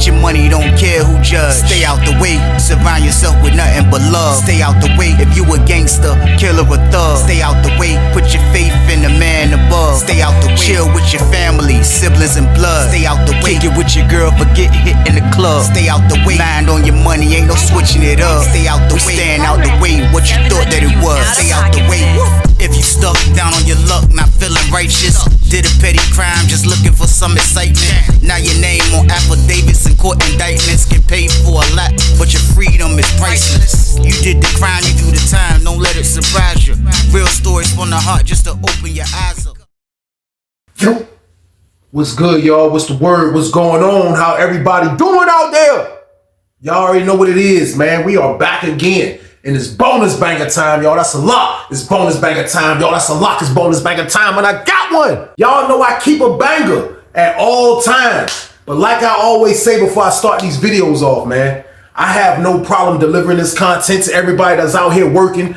Get your money, don't care who judge. Stay out the way, surround yourself with nothing but love. Stay out the way, if you a gangster, killer or thug. Stay out the way, put your faith in the man above. Stay out the way, chill with your family, siblings and blood. Stay out the way, kick it with your girl, forget hit in the club. Stay out the way, mind on your money, ain't no switching it up. Stay out the way, stand out the way, what you thought that it was. Stay out the way. If you stuck down on your luck, not feeling righteous, did a petty crime, just looking for some excitement. Now your name on affidavits and court indictments, get paid for a lot, but your freedom is priceless. You did the crime, you do the time, don't let it surprise you. Real stories from the heart, just to open your eyes up. Yo, what's good, y'all? What's the word? What's going on? How everybody doing out there? Y'all already know what it is, man. We are back again. And it's bonus banger time, y'all. That's a lot. It's bonus banger time, y'all. That's a lot. It's bonus banger time, and I got one. Y'all know I keep a banger at all times. But like I always say before I start these videos off, man, I have no problem delivering this content to everybody that's out here working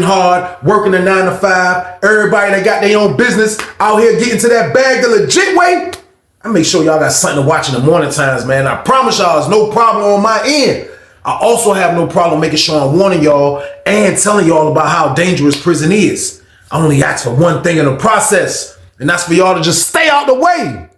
hard, working a 9 to 5. Everybody that got their own business out here getting to that bag the legit way. I make sure y'all got something to watch in the morning times, man. I promise y'all, there's no problem on my end. I also have no problem making sure I'm warning y'all and telling y'all about how dangerous prison is. I only ask for one thing in the process, and that's for y'all to just stay out the way.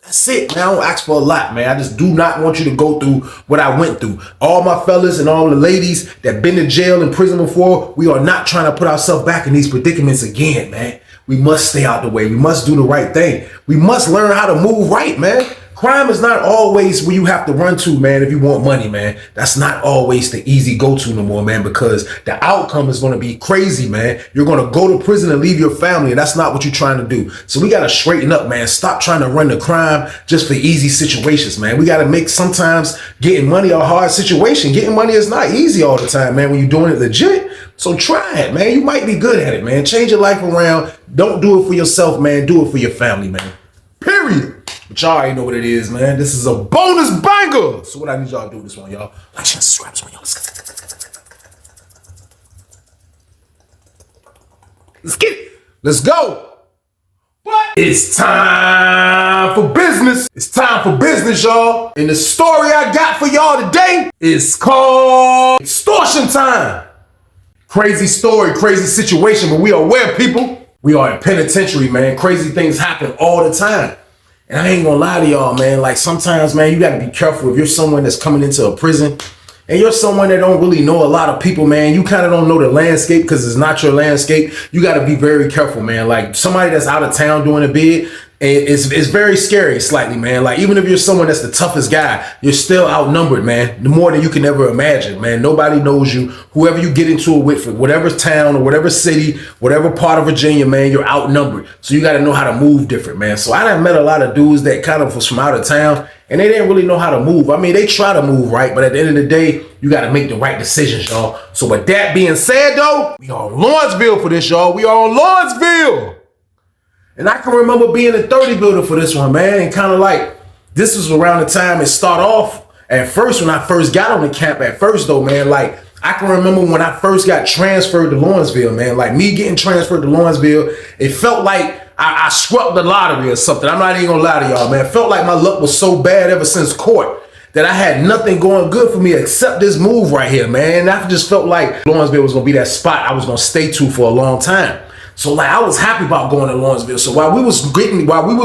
That's it, man. I don't ask for a lot, man. I just do not want you to go through what I went through. All my fellas and all the ladies that been to jail and prison before, we are not trying to put ourselves back in these predicaments again, man. We must stay out the way. We must do the right thing. We must learn how to move right, man. Crime is not always where you have to run to, man, if you want money, man. That's not always the easy go-to no more, man, because the outcome is going to be crazy, man. You're going to go to prison and leave your family, and that's not what you're trying to do. So we got to straighten up, man. Stop trying to run the crime just for easy situations, man. We got to make sometimes getting money a hard situation. Getting money is not easy all the time, man, when you're doing it legit. So try it, man. You might be good at it, man. Change your life around. Don't do it for yourself, man. Do it for your family, man. Period. But y'all already know what it is, man. This is a bonus banger. So what I need y'all to do with this one, y'all. Like, share, subscribe, this one, y'all. Let's get it. Let's go. What? It's time for business. It's time for business, y'all. And the story I got for y'all today is called Extortion Time. Crazy story, crazy situation, but we are aware, people. We are in penitentiary, man. Crazy things happen all the time. And I ain't gonna lie to y'all, man. Like sometimes, man, you gotta be careful if you're someone that's coming into a prison and you're someone that don't really know a lot of people, man. You kind of don't know the landscape because it's not your landscape. You gotta be very careful, man. Like somebody that's out of town doing a bid, it's very scary slightly, man. Like even if you're someone that's the toughest guy, you're still outnumbered, man. The more than you can ever imagine, man. Nobody knows you. Whoever you get into it with, whatever town or whatever city, whatever part of Virginia, man, you're outnumbered. So you got to know how to move different, man. So I done met a lot of dudes that kind of was from out of town and they didn't really know how to move. I mean, they try to move right, but at the end of the day, you got to make the right decisions, y'all. So with that being said, though, we are on Lawrenceville for this, y'all. We are on Lawrenceville. And I can remember being a 30 builder for this one, man. And kind of like, this was around the time it started off. At first, when I first got on the camp at first, though, man, like, I can remember when I first got transferred to Lawrenceville, man. Like, me getting transferred to Lawrenceville, it felt like I struck the lottery or something. I'm not even gonna lie to y'all, man. It felt like my luck was so bad ever since court that I had nothing going good for me except this move right here, man. I just felt like Lawrenceville was gonna be that spot I was gonna stay to for a long time. So like I was happy about going to Lawrenceville. So while we was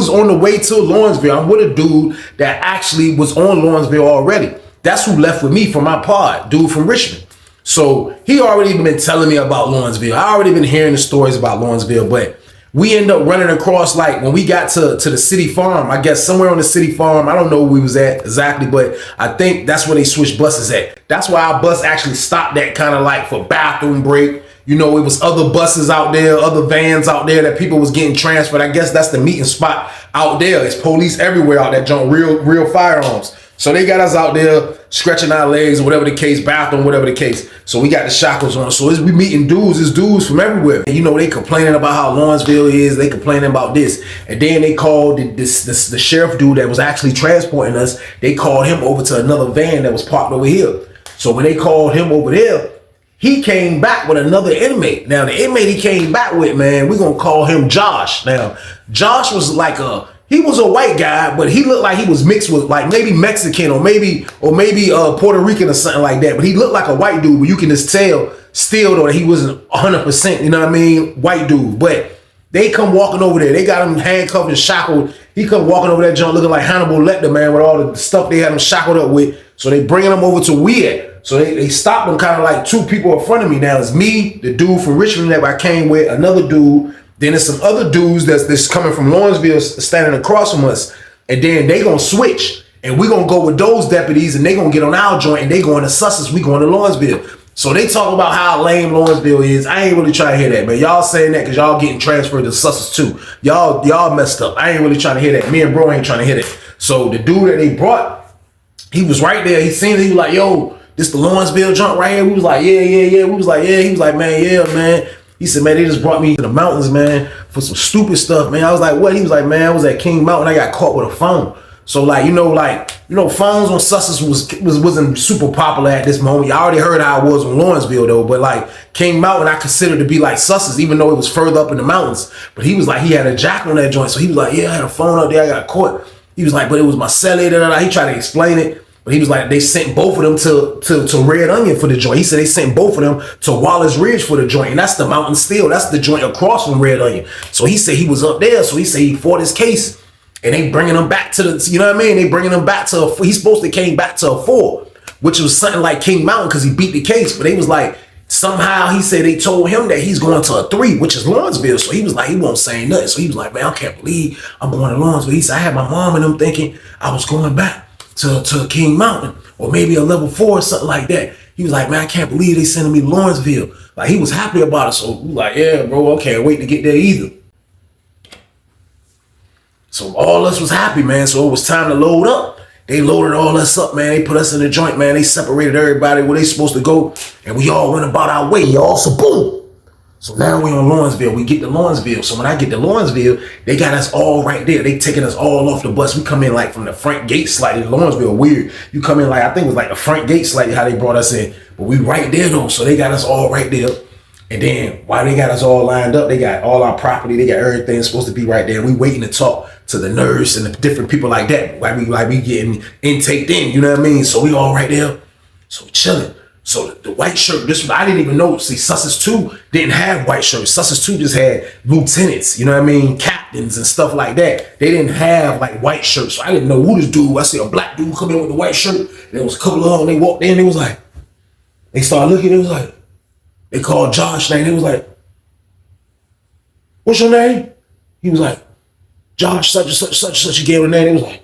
on the way to Lawrenceville, I'm with a dude that actually was on Lawrenceville already. That's who left with me from my pod, dude from Richmond. So he already been telling me about Lawrenceville. I already been hearing the stories about Lawrenceville, but we end up running across, like when we got to the city farm, I guess somewhere on the city farm, I don't know where we was at exactly, but I think that's where they switched buses at. That's why our bus actually stopped at kind of like for bathroom break. You know, it was other buses out there, other vans out there that people was getting transferred. I guess that's the meeting spot out there. It's police everywhere out there, John, real firearms. So they got us out there stretching our legs or whatever the case, bathroom, whatever the case. So we got the shackles on. So as we meeting dudes, it's dudes from everywhere. And you know, they complaining about how Lawrenceville is. They complaining about this. And then they called the sheriff dude that was actually transporting us. They called him over to another van that was parked over here. So when they called him over there, he came back with another inmate. Now, the inmate he came back with, man, we're going to call him Josh. Now, Josh was like he was a white guy, but he looked like he was mixed with like maybe Mexican or maybe Puerto Rican or something like that. But he looked like a white dude, but you can just tell still though that he wasn't 100%, you know what I mean, white dude. But they come walking over there. They got him handcuffed and shackled. He come walking over that joint looking like Hannibal Lecter, man, with all the stuff they had him shackled up with. So they bringing him over to Weird. So they stopped him kind of like two people in front of me. Now it's me, the dude from Richmond that I came with, another dude. Then there's some other dudes that's coming from Lawrenceville standing across from us. And then they gonna switch. And we gonna go with those deputies and they gonna get on our joint and they going to Sussex, we going to Lawrenceville. So they talk about how lame Lawrenceville is. I ain't really trying to hear that, man. Y'all saying that because y'all getting transferred to Sussex too. Y'all messed up. I ain't really trying to hear that. Me and bro ain't trying to hear that. So the dude that they brought, he was right there. He seen it. He was like, yo, this the Lawrenceville joint right here. We was like, yeah. We was like, yeah. He was like, man, yeah, man. He said, man, they just brought me to the mountains, man, for some stupid stuff, man. I was like, what? He was like, man, I was at King Mountain. I got caught with a phone. So phones on Sussex wasn't super popular at this moment. Y'all already heard how it was on Lawrenceville though, but like King Mountain, I considered to be like Sussex, even though it was further up in the mountains. But he was like, he had a jack on that joint. So he was like, yeah, I had a phone up there, I got caught. He was like, but it was my celly, He tried to explain it. But he was like, they sent both of them to Red Onion for the joint. He said they sent both of them to Wallace Ridge for the joint. And that's the mountain still. That's the joint across from Red Onion. So he said he was up there. So he said he fought his case. And they bringing him back to the, you know what I mean? They bringing him back to he's supposed to came back to a 4, which was something like King Mountain because he beat the case. But they was like, somehow he said they told him that he's going to a 3, which is Lawrenceville. So he was like, he won't say nothing. So he was like, man, I can't believe I'm going to Lawrenceville. He said, I had my mom and them thinking I was going back to King Mountain or maybe a level 4 or something like that. He was like, man, I can't believe they sending me to Lawrenceville. Like he was happy about it. So we was like, yeah, bro, I can't wait to get there either. So all us was happy, man. So it was time to load up. They loaded all us up, man. They put us in the joint, man. They separated everybody where they supposed to go. And we all went about our way, y'all. So boom. So now we on Lawrenceville. We get to Lawrenceville. So when I get to Lawrenceville, they got us all right there. They taking us all off the bus. We come in like from the front gate slightly. Lawrenceville, weird. You come in like, I think it was like the front gate slightly how they brought us in. But we right there though. So they got us all right there. And then while they got us all lined up, they got all our property, they got everything supposed to be right there. We waiting to talk to the nurse and the different people like that. Like we getting intaked in, you know what I mean? So we all right there. So we chilling. So the white shirt, this one, I didn't even know. See, Sussex 2 didn't have white shirts. Sussex 2 just had lieutenants, you know what I mean? Captains and stuff like that. They didn't have like white shirts. So I didn't know who this dude. I see a black dude come in with the white shirt. There was a couple of them. They walked in. They was like, they started looking. It was like, they called Josh name. He was like, what's your name? He was like, Josh, such and such. He gave him a name. He was like,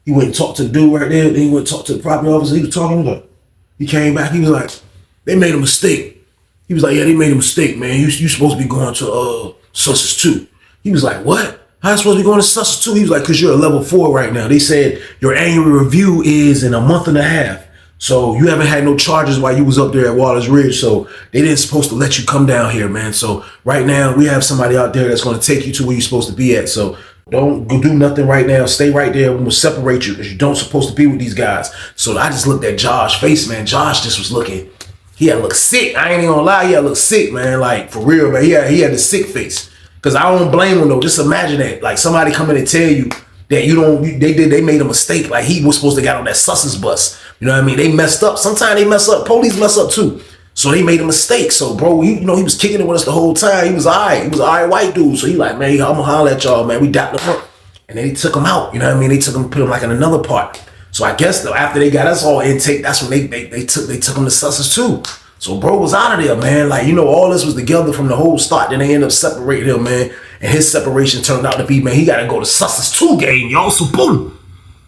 he went and talked to the dude right there. Then he went and talked to the property officer. He was talking. He was like, he came back. He was like, they made a mistake. He was like, yeah, they made a mistake, man. You supposed to be going to Sussex 2. He was like, what? How you supposed to be going to Sussex 2? He was like, because you're a level 4 right now. They said your annual review is in a month and a half. So you haven't had no charges while you was up there at Wallace Ridge. So they didn't supposed to let you come down here, man. So right now we have somebody out there that's going to take you to where you're supposed to be at. So don't go do nothing right now. Stay right there. We'll separate you because you don't supposed to be with these guys. So I just looked at Josh's face, man. Josh just was looking. He had looked sick. I ain't even gonna lie. He had looked sick, man. Like for real, man. He had the sick face. Because I don't blame him though. Just imagine that. Like somebody coming and tell you that they made a mistake. Like he was supposed to get on that Sussex bus. You know what I mean? They messed up. Sometimes they mess up. Police mess up too. So they made a mistake. So bro, he was kicking it with us the whole time. He was all right. He was all right white dude. So he like, man, I'm gonna holler at y'all, man. We dapped him up. And then they took him out. You know what I mean? They took him, put him like in another part. So I guess though, after they got us all intake, that's when they took him to Sussex too. So bro was out of there, man. Like, all this was together from the whole start. Then they ended up separating him, man. And his separation turned out to be, man, he got to go to Sussex 2 game, y'all. So boom.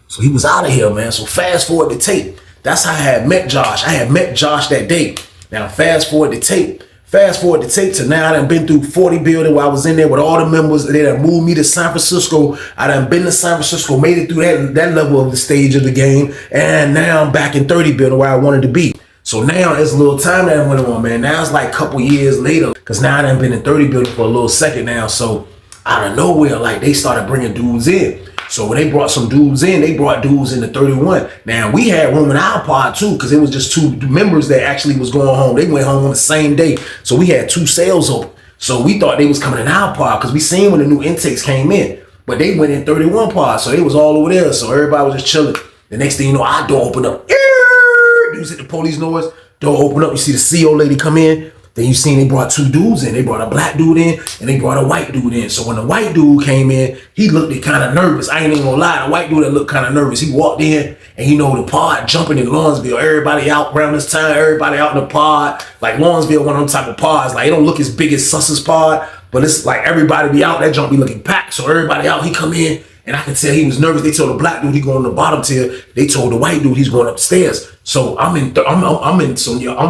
So he was out of here, man. So fast forward the tape. That's how I had met Josh. I had met Josh that day. Now fast forward the tape. Fast forward the tape to now. I done been through 40 building where I was in there with all the members. They done moved me to San Francisco. I done been to San Francisco, made it through that level of the stage of the game. And now I'm back in 30 building where I wanted to be. So now it's a little time that went on, man. Now it's like a couple years later, because now I done been in 30 building for a little second now. So out of nowhere, like they started bringing dudes in. So when they brought some dudes in, they brought dudes into 31. Now we had room in our pod too, because it was just 2 members that actually was going home. They went home on the same day. So we had 2 sales open. So we thought they was coming in our pod because we seen when the new intakes came in. But they went in 31 pod, so they was all over there. So everybody was just chilling. The next thing you know, our door opened up. You see the police noise, door open up, you see the CO lady come in. Then you seen they brought 2 dudes in. They brought a black dude in and they brought a white dude in. So when the white dude came in, he looked kind of nervous. I ain't even gonna lie, the white dude that looked kind of nervous. He walked in and you know the pod jumping in Lawrenceville. Everybody out around this time, everybody out in the pod. Like Lawrenceville, one of them type of pods. Like it don't look as big as Sussex pod, but it's like everybody be out, that jump be looking packed. So everybody out, he come in. And I could tell he was nervous. They told the black dude he going on the bottom tier. They told the white dude he's going upstairs. So I'm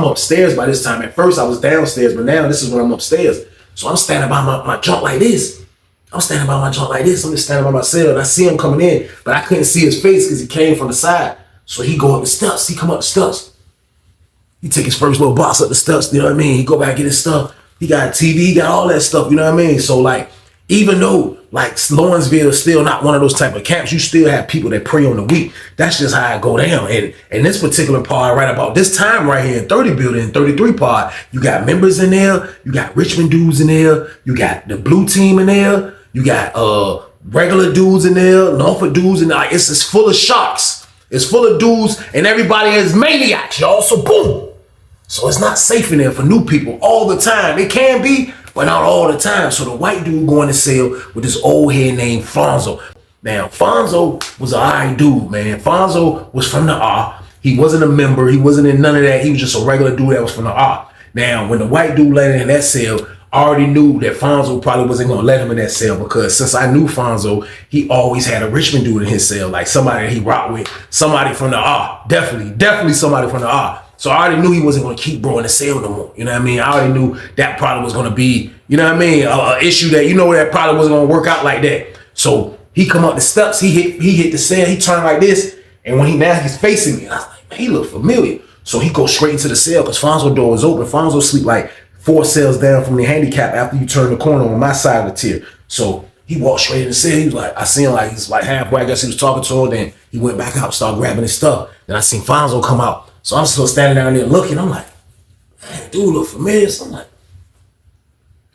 upstairs by this time. At first I was downstairs, but now this is when I'm upstairs. So I'm standing by my junk like this. I'm standing by my junk like this. I'm just standing by my cell, and I see him coming in, but I couldn't see his face because he came from the side. So he go up the steps. He come up the steps. He take his first little box up the steps. You know what I mean? He go back and get his stuff. He got a TV. He got all that stuff. You know what I mean? So like, even though like Lawrenceville is still not one of those type of camps, you still have people that prey on the weak. That's just how it go down. And this particular pod right about this time right here in 30 building, 33 pod, you got members in there, you got Richmond dudes in there, you got the blue team in there, you got regular dudes in there, Norfolk dudes in there. Like, it's full of sharks. It's full of dudes and everybody is maniacs, y'all. So boom. So it's not safe in there for new people all the time. It can be, but not all the time. So the white dude going to cell with this old head named Fonzo. Now, Fonzo was an alright dude, man. Fonzo was from the R. He wasn't a member. He wasn't in none of that. He was just a regular dude that was from the R. Now, when the white dude landed in that cell, I already knew that Fonzo probably wasn't going to let him in that cell because since I knew Fonzo, he always had a Richmond dude in his cell, like somebody that he rocked with, somebody from the R. Definitely somebody from the R. So I already knew he wasn't going to keep bro in the cell no more. You know what I mean? I already knew that probably was going to be, you know what I mean, an issue that, you know, that probably wasn't going to work out like that. So he come up the steps, he hit the cell, he turned like this, and when he's facing me, and I was like, man, he look familiar. So he goes straight into the cell because Fonzo's door was open. Fonzo sleep like 4 cells down from the handicap after you turn the corner on my side of the tier. So he walked straight in the cell. He was like, I seen him like, he's like halfway. I guess he was talking to him. Then he went back out, started grabbing his stuff. Then I seen Fonzo come out. So I'm still standing down there looking. I'm like, man, dude look familiar. So I'm like,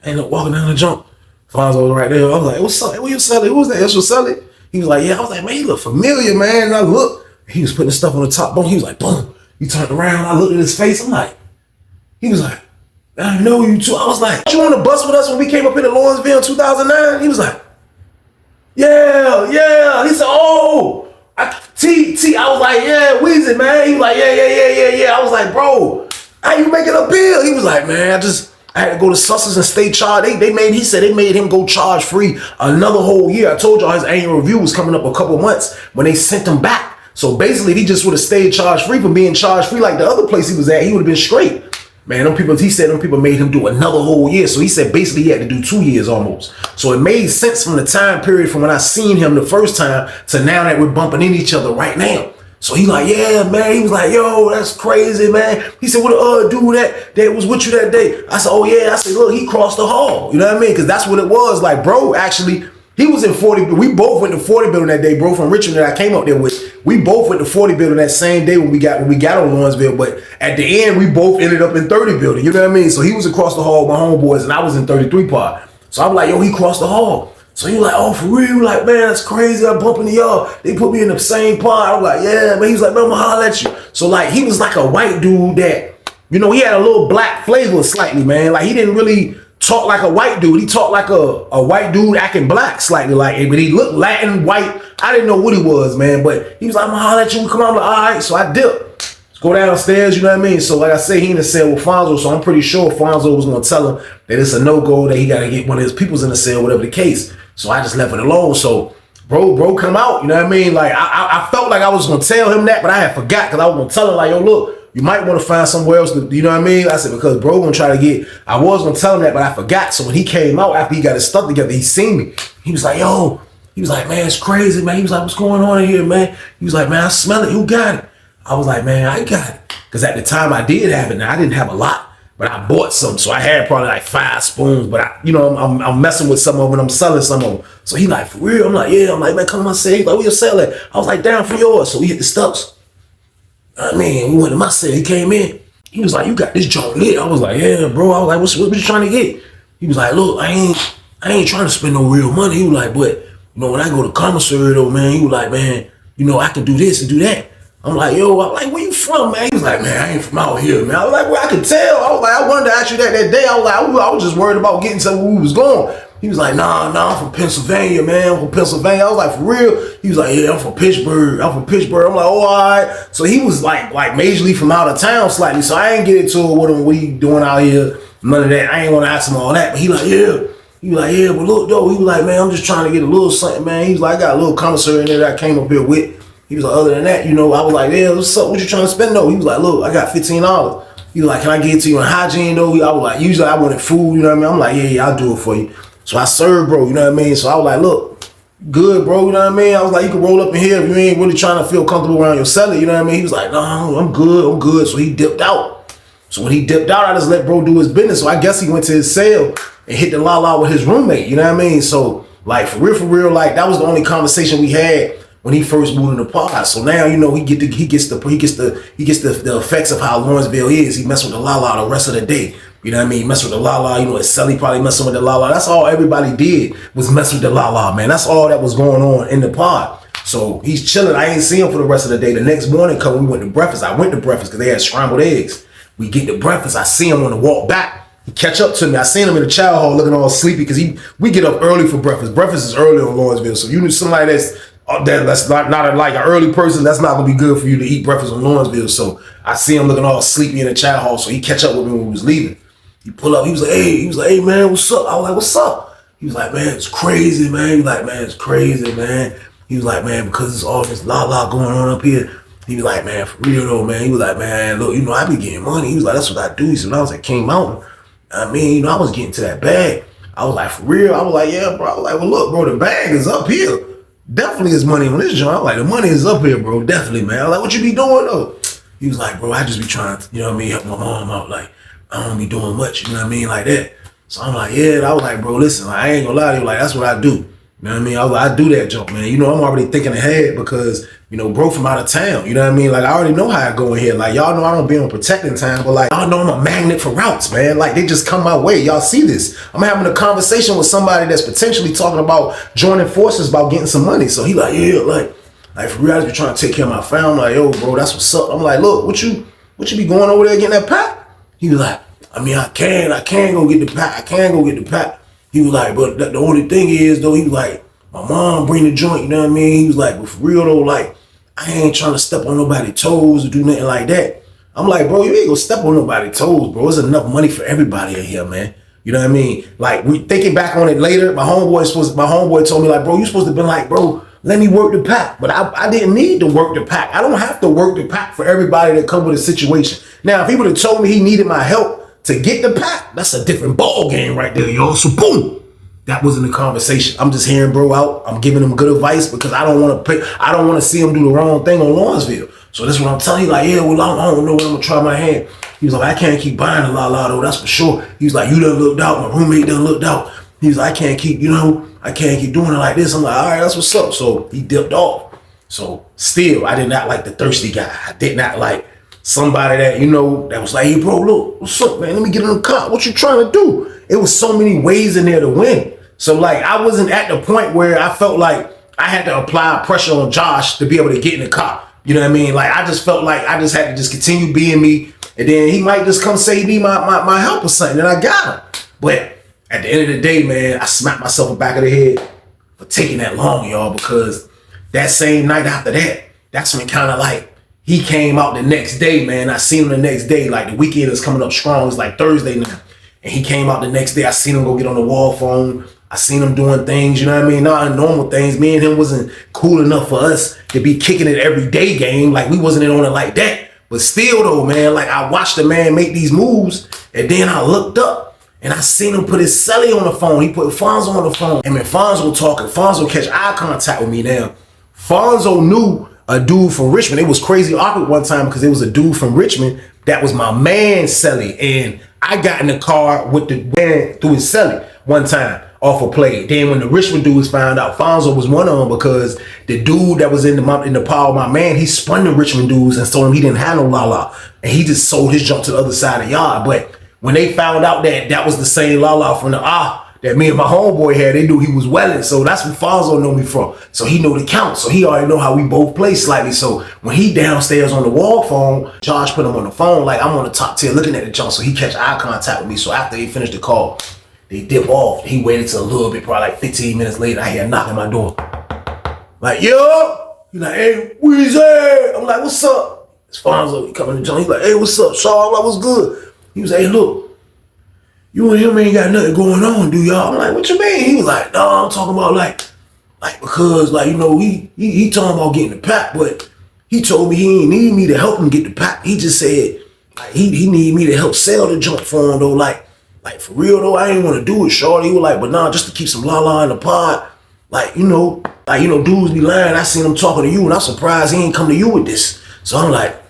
I ended up walking down the jump. Fonzo was right there. I was like, what's up? What you selling? Who was that? That's what selling? He was like, yeah. I was like, man, he look familiar, man. And I look. He was putting the stuff on the top bunk. He was like, boom. He turned around. I looked at his face. I'm like, he was like, I know you too. I was like, you on the bus with us when we came up into Lawrenceville in 2009? He was like, yeah. He said, oh, T. I was like, yeah, Weezy, man. He was like, yeah. I was like, bro, how you making a bill? He was like, man, I had to go to Sussex and stay charged. He said they made him go charge free another whole year. I told y'all his annual review was coming up a couple months when they sent him back. So basically, if he just would have stayed charge free from being charged free like the other place he was at, he would have been straight. Man, he said them people made him do another whole year. So he said basically he had to do 2 years almost. So it made sense from the time period from when I seen him the first time to now that we're bumping into each other right now. So he like, yeah, man. He was like, yo, that's crazy, man. He said, what the dude that was with you that day? I said, oh yeah. I said, look, he crossed the hall. You know what I mean? Because that's what it was. Like, bro, actually, he was in 40. We both went to 40 building that day, bro, from Richmond that I came up there with. We both went to 40 building that same day when we got on Lawrenceville. But at the end, we both ended up in 30 building. You know what I mean? So he was across the hall with my homeboys, and I was in 33 pod. So I'm like, yo, he crossed the hall. So he was like, oh, for real? Like, man, that's crazy. I bump into y'all. They put me in the same pod. I was like, yeah, man. He was like, man, I'm gonna holler at you. So like, he was like a white dude that, you know, he had a little black flavor slightly, man. Like, he didn't really talk like a white dude. He talked like a white dude acting black slightly, like, but he looked Latin, white. I didn't know what he was, man, but he was like, I'm gonna holler at you. Come on, I'm like, all right. So I dipped. Let's go downstairs, you know what I mean? So like I say, he in the cell with Fonzo, so I'm pretty sure Fonzo was gonna tell him that it's a no-go, that he gotta get one of his peoples in the cell, whatever the case. So I just left it alone. So bro come out, you know what I mean? Like I felt like I was gonna tell him that, but I had forgot because I was gonna tell him like, yo, look, you might want to find somewhere else to, you know what I mean? I said, because bro gonna try to get, I was gonna tell him that, but I forgot. So when he came out after he got his stuff together, he seen me. He was like, yo, he was like, man, it's crazy, man. He was like, what's going on in here, man? He was like, man, I smell it. Who got it? I was like, man, I got it. Because at the time I did have it. Now I didn't have a lot, but I bought some. So I had probably like 5 spoons, but I, you know, I'm messing with some of them and I'm selling some of them. So he like, for real? I'm like, yeah. I'm like, man, come on, say, like, where you sell it? I was like, down for yours. So we hit the steps. I mean, we went to my cell. He came in. He was like, you got this joint lit. I was like, yeah, bro. I was like, what you trying to get? He was like, look, I ain't trying to spend no real money. He was like, but you know, when I go to commissary though, man, he was like, man, you know, I can do this and do that. I'm like, yo, I'm like, where you from, man? He was like, man, I ain't from out here, man. I was like, well, I could tell. I was like, I wanted to ask you that day. I was like, I was just worried about getting to where we was going. He was like, nah, I'm from Pennsylvania, man. I'm from Pennsylvania. I was like, for real? He was like, yeah, I'm from Pittsburgh. I'm like, oh, all right. So he was like majorly from out of town slightly. So I ain't get into it with him, what he doing out here, none of that. I ain't want to ask him all that. But he like, yeah. He was like, yeah, but look, though. He was like, man, I'm just trying to get a little something, man. He was like, I got a little commissary in there that I came up here with. He was like, other than that, you know, I was like, yeah, what's up? What you trying to spend, though? He was like, look, I got $15. He was like, can I get it to you in hygiene, though? I was like, usually I wanted food, you know what I mean? I'm like, yeah, I'll do it for you. So I served, bro, you know what I mean? So I was like, look, good, bro, you know what I mean? I was like, you can roll up in here if you ain't really trying to feel comfortable around your cellar, you know what I mean? He was like, no, I'm good. So he dipped out. So when he dipped out, I just let bro do his business. So I guess he went to his cell and hit the la with his roommate, you know what I mean? So, like, for real, like, that was the only conversation we had when he first moved in the pod. So now, you know, he gets the effects of how Lawrenceville is. He mess with the la the rest of the day. You know what I mean? Mess with the la, you know, his celly probably messing with the la. That's all everybody did was mess with the la, man. That's all that was going on in the pod. So he's chilling. I ain't see him for the rest of the day. The next morning, we went to breakfast. I went to breakfast because they had scrambled eggs. We get to breakfast. I see him on the walk back. He catch up to me. I seen him in the chow hall looking all sleepy because we get up early for breakfast. Breakfast is early on Lawrenceville. So you need somebody that's not like an early person, that's not gonna be good for you to eat breakfast on Lawrenceville. So I see him looking all sleepy in the chow hall. So he catch up with me when we was leaving. He pull up. He was like, hey, man, what's up? I was like, what's up? He was like, man, it's crazy, man. He was like, man, it's crazy, man. He was like, man, because it's all this la going on up here. He was like, man, for real though, man. He was like, man, look, you know, I be getting money. He was like, that's what I do. He said, when I was at King Mountain, I mean, you know, I was getting to that bag. I was like, for real? I was like, yeah, bro. I was like, well, look, bro, the bag is up here. Definitely is money on this joint. I was like, the money is up here, bro. Definitely, man. I was like, what you be doing though? He was like, bro, I just be trying to, you know what I mean, help my mom out. Like, I don't be doing much, you know what I mean, like that. So I'm like, yeah. I was like, bro, listen, like, I ain't gonna lie to you. Like, that's what I do. You know what I mean? I do that jump, man. You know, I'm already thinking ahead because, you know, bro from out of town. You know what I mean? Like, I already know how I go in here. Like, y'all know I don't be on protecting time, but like, y'all know I'm a magnet for routes, man. Like, they just come my way. Y'all see this. I'm having a conversation with somebody that's potentially talking about joining forces about getting some money. So he like, yeah, like for real, I just be trying to take care of my family. I'm like, yo, bro, that's what's up. I'm like, look, what you be going over there getting that pack? He was like, I mean, I can go get the pack. He was like, but the only thing is, though, he was like, my mom bring the joint, you know what I mean? He was like, but for real, though, like, I ain't trying to step on nobody's toes or do nothing like that. I'm like, bro, you ain't gonna step on nobody's toes, bro. There's enough money for everybody in here, man. You know what I mean? Like, we thinking back on it later, my homeboy told me, like, bro, you supposed to have been like, bro, let me work the pack. But I didn't need to work the pack. I don't have to work the pack for everybody that come with a situation. Now, if he would have told me he needed my help to get the pack, that's a different ball game right there, y'all. So boom, that wasn't the conversation. I'm just hearing bro out. I'm giving him good advice because I don't want to see him do the wrong thing on Lawrenceville. So that's what I'm telling you. Like, yeah, well, I don't know when I'm gonna try my hand. He was like, I can't keep buying a la though, that's for sure. He was like, you done looked out. My roommate done looked out. He was like, I can't keep doing it like this. I'm like, all right, that's what's up. So he dipped off. So still, I did not like the thirsty guy. I did not like somebody that, you know, that was like, hey, bro, look, what's up, man? Let me get in the car. What you trying to do? It was so many ways in there to win. So, like, I wasn't at the point where I felt like I had to apply pressure on Josh to be able to get in the car. You know what I mean? Like, I just felt like I just had to just continue being me. And then he might just come say he need my help or something. And I got him. But at the end of the day, man, I smacked myself in the back of the head for taking that long, y'all, because that same night after that, that's when kind of like, he came out the next day, man. I seen him the next day. Like, the weekend is coming up strong. It's like Thursday now. And he came out the next day. I seen him go get on the wall phone. I seen him doing things, you know what I mean? Not normal things. Me and him wasn't cool enough for us to be kicking it every day game. Like, we wasn't in on it like that. But still, though, man, like, I watched the man make these moves. And then I looked up. And I seen him put his celly on the phone. He put Fonzo on the phone. And when Fonzo talking, Fonzo catch eye contact with me now. Fonzo knew a dude from Richmond. It was crazy awkward one time because it was a dude from Richmond that was my man celly. And I got in the car with the man through his celly one time off a play. Then when the Richmond dudes found out, Fonzo was one of them because the dude that was in the power of my man, he spun the Richmond dudes and told him he didn't have no la. And he just sold his jump to the other side of the yard. But when they found out that that was the same la from the that me and my homeboy had, they knew he was welling. So that's where Fonzo know me from. So he know the count. So he already know how we both play slightly. So when he downstairs on the wall phone, Josh put him on the phone, like I'm on the top tier looking at the jump. So he catch eye contact with me. So after he finished the call, they dip off. He waited till a little bit, probably like 15 minutes later. I hear a knock at my door. Like, yo. He like, hey, Weezy. I'm like, what's up? It's Fonzo. He coming to the jump. He's like, hey, what's up, Shaw? I'm like, what's good? He was like, hey, look. You and him ain't got nothing going on, do y'all? I'm like, what you mean? He was like, no, I'm talking about like because like, you know, he talking about getting the pack, but he told me he ain't need me to help him get the pack. He just said like he need me to help sell the junk for him though. Like for real though, I ain't want to do it, shorty. He was like, but nah, just to keep some la in the pod. Like, you know, dudes be lying. I seen him talking to you and I'm surprised he ain't come to you with this. So I'm like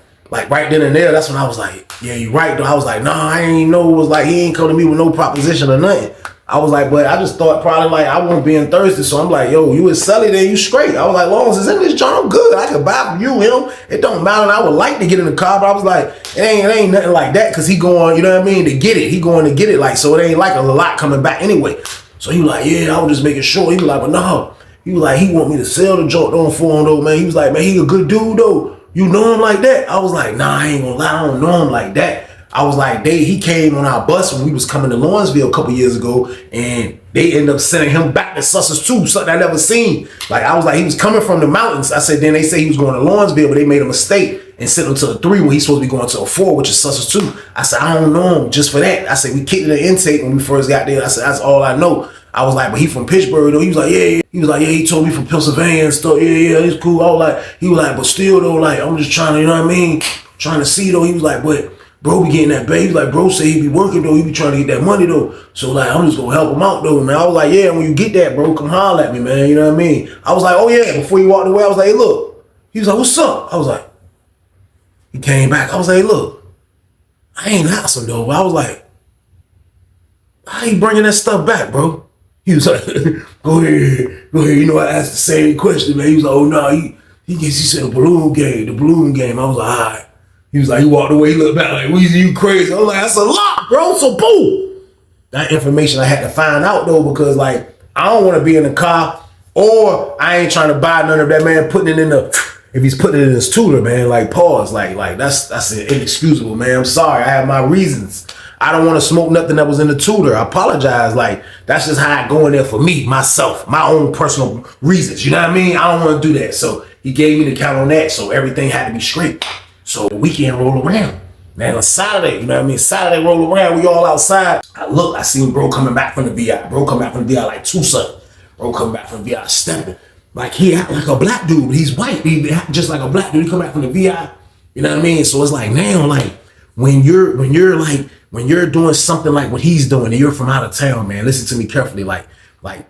right then and there, that's when I was like, yeah, you right though. I was like, nah, I ain't know it was like he ain't come to me with no proposition or nothing. I was like, but I just thought probably like I wasn't being thirsty. So I'm like, yo, you is Sully, then you straight. I was like, long as it's in this joint, I'm good. I could buy from you, him. It don't matter. And I would like to get in the car, but I was like, it ain't nothing like that because he going, you know what I mean, to get it. He going to get it like, so it ain't like a lot coming back anyway. So he was like, yeah, I was just making sure. He was like, but no. He was like, he want me to sell the joint on for him though, man. He was like, man, he a good dude though. You know him like that? I was like, nah, I ain't gonna lie, I don't know him like that. I was like, he came on our bus when we was coming to Lawrenceville a couple years ago, and they ended up sending him back to Sussex too, something I never seen. Like, I was like, he was coming from the mountains. I said, then they say he was going to Lawrenceville, but they made a mistake and sent him to a 3 when he's supposed to be going to a 4, which is Sussex 2. I said, I don't know him just for that. I said, we kicked the intake when we first got there. I said, that's all I know. I was like, but he from Pittsburgh though. He was like, yeah. He was like, yeah, he told me from Pennsylvania and stuff. Yeah, it's cool. I was like, he was like, but still though, like, I'm just trying to, you know what I mean? Trying to see though. He was like, but bro be getting that bait. He was like, bro say he be working though. He be trying to get that money though. So like, I'm just gonna help him out though, man. I was like, yeah, when you get that, bro, come holler at me, man. You know what I mean? I was like, oh yeah. Before he walked away, I was like, hey, look. He was like, what's up? I was like, he came back. I was like, hey, look, I ain't hustling though. I was like, how you bringing that stuff back, bro? He was like, go ahead. You know, I asked the same question, man. He was like, oh, no, he said the balloon game. I was like, all right. He was like, he walked away, he looked back like, Weezy, you crazy. I was like, that's a lot, bro. So, boom. That information I had to find out, though, because, like, I don't want to be in the car, or I ain't trying to buy none of that man putting it in the, if he's putting it in his tutor, man, like, pause. Like that's inexcusable, man. I'm sorry. I have my reasons. I don't want to smoke nothing that was in the tutor. I apologize. Like, that's just how I go in there for me, myself, my own personal reasons. You know what I mean? I don't want to do that. So he gave me the count on that. So everything had to be straight. So the weekend roll around. Man, on Saturday, you know what I mean? Saturday roll around. We all outside. I seen bro coming back from the VI. Bro come back from the VI like 2 something. Bro come back from the VI stepping. Like he act like a black dude, but he's white. He act just like a black dude. He come back from the VI. You know what I mean? So it's like now, like when you're doing something like what he's doing and you're from out of town, man, listen to me carefully. Like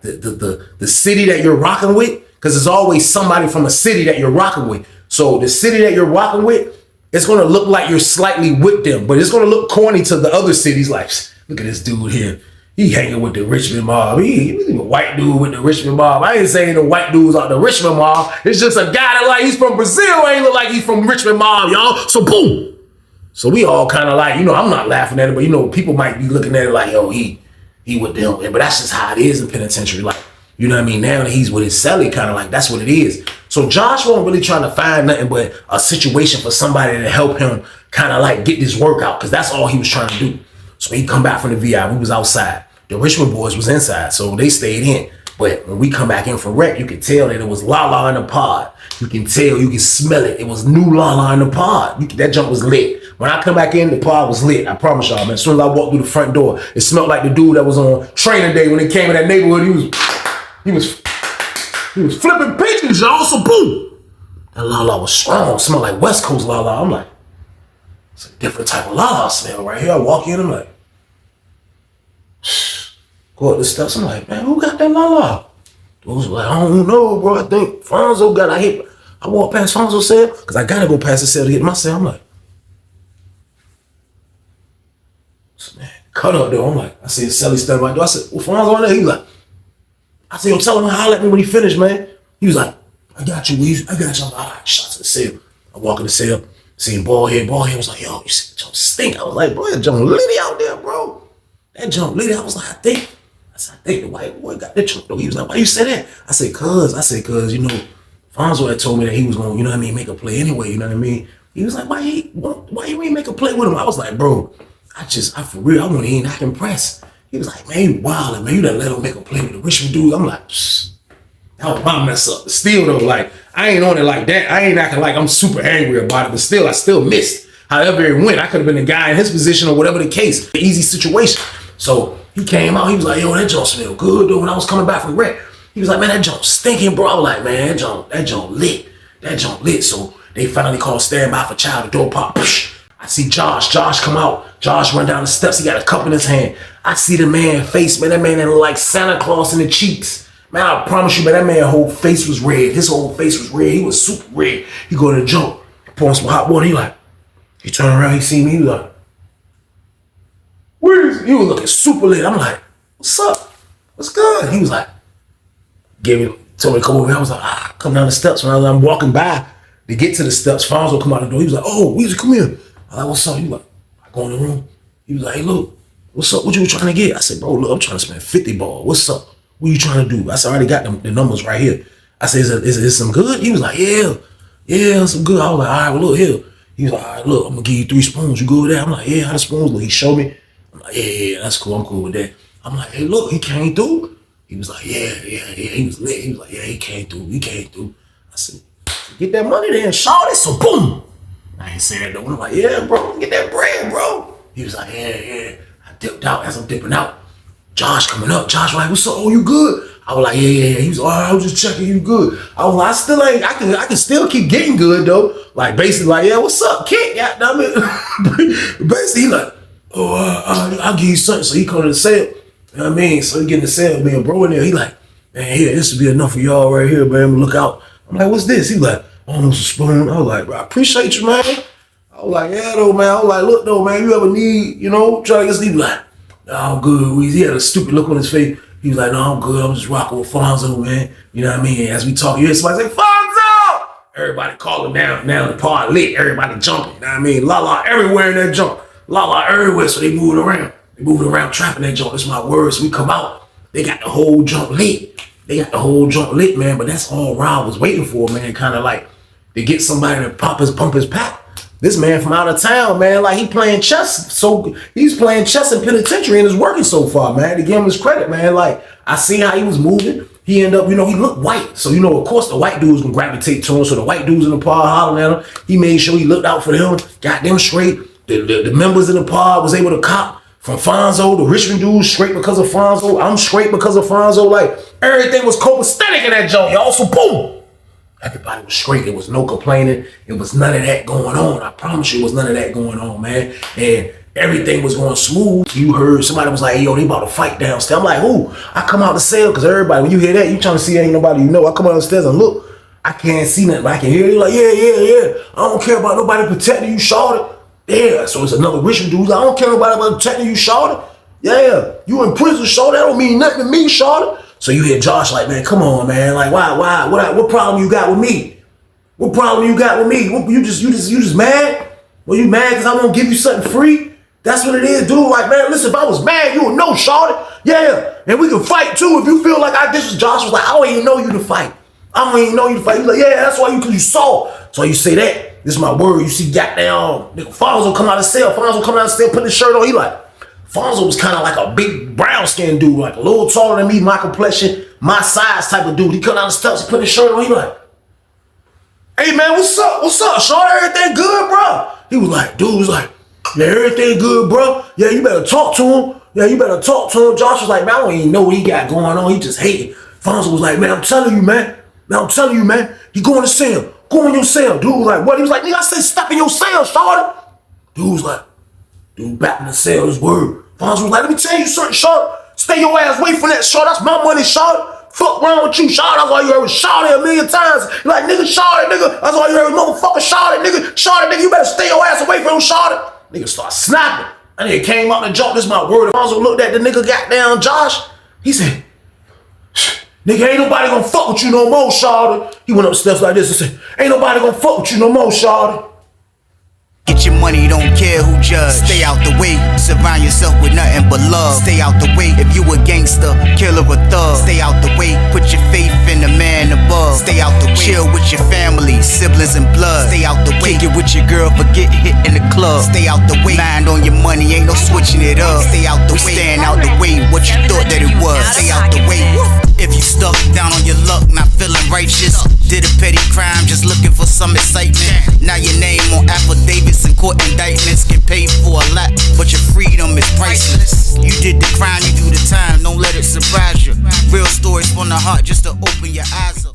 the city that you're rocking with, because there's always somebody from a city that you're rocking with. So the city that you're rocking with, it's gonna look like you're slightly with them, but it's gonna look corny to the other cities. Like, look at this dude here. He hanging with the Richmond mob. He's a white dude with the Richmond mob. I ain't saying the white dudes are the Richmond mob. It's just a guy that like he's from Brazil. Ain't look like he's from Richmond mob, y'all. So boom. So we all kind of like, you know, I'm not laughing at it, but you know, people might be looking at it like, yo, he with them. But that's just how it is in penitentiary. Like, you know what I mean? Now that he's with his celly, kind of like, that's what it is. So Josh wasn't really trying to find nothing but a situation for somebody to help him kind of like get this work out, because that's all he was trying to do. So he come back from the VI, we was outside. The Richmond boys was inside, so they stayed in. But when we come back in for rec, you can tell that it was Lala in the pod. You can tell, you can smell it. It was new Lala in the pod. That junk was lit. When I come back in, the pod was lit. I promise y'all, man. As soon as I walked through the front door, it smelled like the dude that was on training day when he came in that neighborhood. He was flipping pigeons, y'all. So boom, that Lala was strong. It smelled like West Coast Lala. I'm like, it's a different type of Lala smell right here. I walk in, I'm like, go up the steps. I'm like, man, who got that Lala? Dudes were like, I don't know, bro. I think Fonzo got. I walked past Fonzo's cell because I gotta go past the cell to get my cell. I'm like, man, cut up though. I'm like, I see Sally standing by the door. I said, well, Fonzo on there. He was like, I said, yo, tell him to holler at me when he finished, man. He was like, I got you, Weezy. I got you. I'm like, all right, shot to the cell. I walk in the cell, seen Ballhead. Ballhead was like, yo, you see that jump stink. I was like, bro, that jump litty out there, bro. That jump litty. I was like, I said, I think the white boy got that jump though. He was like, why you say that? I said, cause, you know, Fonzo had told me that he was gonna, you know what I mean, make a play anyway, you know what I mean? He was like, why you ain't make a play with him? I was like, bro, I for real, I want to act impressed. He was like, man, you wildin', man. You done let him make a play with the Richmond dude. I'm like, that was my mess up. Still though, like, I ain't on it like that. I ain't acting like I'm super angry about it, but still, I still missed. However it went, I could have been the guy in his position or whatever the case. The easy situation. So he came out, he was like, yo, that junk smell good though. When I was coming back from rec, he was like, man, that junk stinking, bro. I was like, man, that junk lit. That junk lit. So they finally called standby for child. The door pop. I see Josh come out. Josh run down the steps. He got a cup in his hand. I see the man face, man. That man look like Santa Claus in the cheeks. Man, I promise you, man, that man's whole face was red. His whole face was red. He was super red. He go to the jump, pour some hot water. He turned around, he see me, he was like, where is he? He was looking super lit. I'm like, what's up? What's good? He was like, told me to come over here. I was like, come down the steps. When I'm walking by to get to the steps, Fonzo come out the door. He was like, oh, Weezy, come here. I was like, what's up? He was like, I go in the room. He was like, hey, look, what's up? What you trying to get? I said, bro, look, I'm trying to spend 50 ball. What's up? What you trying to do? I said, I already got the numbers right here. I said, is it some good? He was like, yeah, some good. I was like, all right, well, look here. He was like, all right, look, I'm gonna give you 3 spoons. You good with that? I'm like, yeah, how the spoons look? He showed me. I'm like, yeah, that's cool. I'm cool with that. I'm like, hey, look, he came through. He was like, yeah. He was lit. He was like, yeah, he came through. I said, get that money then, shawty. So boom. I ain't saying that though. I'm like, yeah, bro, get that bread, bro. He was like, yeah. I dipped out. As I'm dipping out, Josh coming up. Josh was like, what's up? Oh, you good? I was like, yeah. He was like, I was just checking you good. I was like, I can still keep getting good though. Like basically like, yeah, what's up, kid? Yeah, damn it. Basically he like, I'll give you something. So he come to the sale. You know what I mean? So he getting the sale, man, bro in there. He like, man, here, this will be enough for y'all right here, man. Look out. I'm like, what's this? He like, almost a spoon. I was like, bro, I appreciate you, man. I was like, yeah, though, man. I was like, look, though, man, you ever need, try to get sleep? Like, no, I'm good. He had a stupid look on his face. He was like, no, I'm good. I'm just rocking with Fonzo, man. You know what I mean? As we talk, you hear somebody say, Fonzo! Everybody calling down. Now the part lit. Everybody jumping. You know what I mean? La everywhere in that jump. La everywhere. So they moving around. They moving around, trapping that jump. That's my words. We come out. They got the whole jump lit. Man. But that's all Rob was waiting for, man. Kind of like to get somebody to pump his pack. This man from out of town, man, like he playing chess. So he's playing chess in penitentiary and it's working so far, man. To give him his credit, man. Like I seen how he was moving. He ended up, he looked white. So, of course the white dudes gonna gravitate to him. So the white dudes in the pod hollering at him. He made sure he looked out for them, got them straight. The members in the pod was able to cop from Fonzo, the Richmond dudes straight because of Fonzo. I'm straight because of Fonzo. Like everything was copacetic in that joint, y'all. So boom. Everybody was straight. There was no complaining. It was none of that going on. I promise you, it was none of that going on, man. And everything was going smooth. You heard somebody was like, hey, yo, they about to fight downstairs. I'm like, who? I come out the cell because everybody, when you hear that, you trying to see ain't nobody you know. I come out downstairs and look. I can't see nothing, but I can hear you like, yeah. I don't care about nobody protecting you, shorty. Yeah, so it's another Richmond dude. I don't care about protecting you, shorty. Yeah, you in prison, shorty. That don't mean nothing to me, shorty. So you hear Josh like, man, come on, man. Like, why? What problem you got with me? What problem you got with me? You just mad? Well, you mad because I won't give you something free? That's what it is, dude. Like, man, listen, if I was mad, you would know, shorty. Yeah, and we can fight too. If you feel like this is Josh was like, I don't even know you to fight. I don't even know you to fight. He's like, yeah, that's why because you saw. So you say that. This is my word. You see, goddamn, nigga, Fonzo come out of cell. Put his shirt on. He like, Fonzo was kind of like a big brown skinned dude, like a little taller than me, my complexion, my size type of dude. He come down the steps, he put his shirt on. He like, hey man, what's up, Sean? Everything good, bro? He was like, dude was like, yeah, everything good, bro. Yeah, you better talk to him. Josh was like, man, I don't even know what he got going on. He just hating. Fonzo was like, man, I'm telling you, man. You go in the cell. Go in your cell. Dude was like, what? He was like, nigga, I said step in your cell, shorty. Dude was like, dude back in the cell, his word. Fonzo was like, let me tell you something, shorty. Stay your ass away from that, shorty. That's my money, shorty. Fuck wrong with you, shorty. That's all you heard was shorty a million times. You like, nigga, shorty, nigga. That's all you heard was motherfucker shorty, nigga. Shorty, nigga, you better stay your ass away from him, shorty. Nigga start snapping. And nigga came out and jumped. This is my word. Fonzo looked at the nigga goddamn Josh. He said, nigga, ain't nobody gonna fuck with you no more, shorty. He went up the steps like this and said, ain't nobody gonna fuck with you no more, shorty. Get your money. money, don't care who judge. Stay out the way, surround yourself with nothing but love. Stay out the way if you a gangster, killer or thug. Stay out the way, put your faith in the man above. Stay out the way, chill with your family, siblings and blood. Stay out the way, kick it with your girl, forget hit in the club. Stay out the way, mind on your money, ain't no switching it up. Stay out the way, stand out the way, what you thought that it was. Stay out the way. If you stuck down on your luck, not feeling righteous, did a petty crime, just looking for some excitement. Now your name on affidavits and court indictments, get paid for a lot, but your freedom is priceless. You did the crime, you do the time, don't let it surprise you. Real stories from the heart, just to open your eyes up.